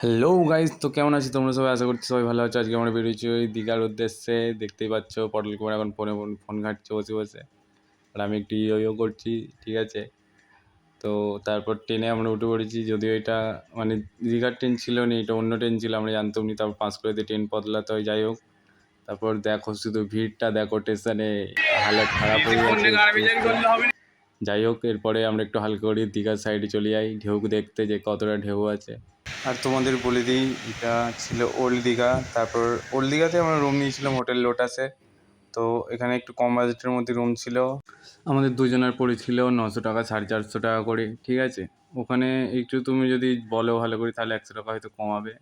Hello guys, তো কেমন আছি তোমরা সবাই? আশা করছি সবাই ভালো আছো। আজকে আমরা বেরিয়েছি ওই দীঘার উদ্দেশ্যে। দেখতেই পাচ্ছ পটল কুমার এখন ফোনে ফোন ঘাঁটছে বসে বসে, আর আমি একটু ইয়ো করছি। ঠিক আছে, তো তারপর ট্রেনে আমরা উঠে পড়েছি। যদিও এটা মানে দীঘার ট্রেন ছিল না, এটা অন্য ট্রেন ছিল, আমরা জানতাম নি। তারপর পাঁশকুড়াতে ট্রেন বদলাতে হয়। যাই হোক, তারপর দেখো শুধু ভিড়টা দেখো, স্টেশনে হালত খারাপ হয়ে গেছে। যাই হোক, এরপরে আমরা একটু হালকা করে দীঘার সাইডে চলে যাই ঢেউ দেখতে, যে কতটা ঢেউ আছে। আর তোমাদের বলে দিই, এটা ছিল ওল্ড দীঘা। তারপর ওল্ড দীঘাতে আমরা রুম নিয়েছিলাম হোটেল লোটাসে। তো এখানে একটু কম বাজেটের মধ্যে রুম ছিল। আমাদের দুজনের পড়েছিল 900 টাকা, 450 টাকা করে। ঠিক আছে, ওখানে একটু তুমি যদি বলো ভালো করে, তাহলে 100 টাকা হয়তো কমাবে।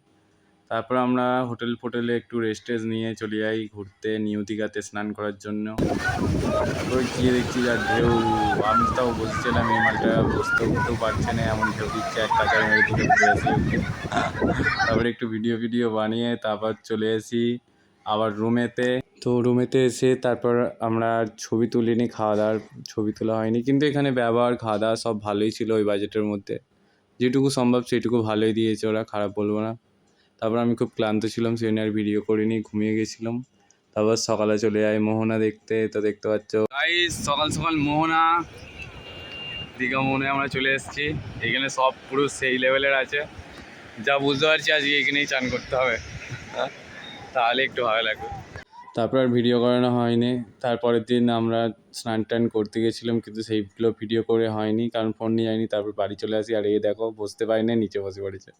তারপর আমরা হোটেলে একটু রেস্টেজ নিয়ে চলে যাই ঘুরতে নিউ দীঘাতে স্নান করার জন্য। তারপরে গিয়ে দেখছি যা ঢেউ, আমি তাও বসছিলাম, এই মালটা বসতে উঠতেও পারছে না, এমন ঢেউ দিচ্ছে। এক কাঁচার মেরে দিকে ঘুরে আসি ওকে। তারপরে একটু ভিডিও বানিয়ে তারপর চলে আসি আবার রুমেতে। তো রুমেতে এসে তারপর আমরা ছবি তুলিনি, খাওয়া দাওয়ার ছবি তোলা হয়নি, কিন্তু এখানে ব্যবহার খাওয়া দাওয়া সব ভালোই ছিল ওই বাজেটের মধ্যে। যেটুকু সম্ভব সেটুকু ভালোই দিয়েছে ওরা, খারাপ বলবো না। তারপর আমি খুব ক্লান্ত ছিলাম, সেই জন্য আর ভিডিও করিনি, ঘুমিয়ে গেছিলাম। তারপর সকালে চলে যাই মোহনা দেখতে। তো দেখতে পাচ্ছ গাইস, সকাল সকাল মোহনা, দীঘা মোহনায় আমরা চলে এসেছি। এখানে সব পুরো সেই লেভেলের আছে, যা বুঝতে পারছি আজকে এখানেই চান করতে হবে, তাহলে একটু ভালো লাগবে। তারপর আর ভিডিও করানো হয়নি। তারপরের দিন আমরা স্নান টান করতে গেছিলাম, কিন্তু সেইগুলো ভিডিও করে হয়নি, কারণ ফোন নিয়ে যাইনি। তারপর বাড়ি চলে আসি, আর এই দেখো বসতে পারি না, নিচে বসে পড়েছে।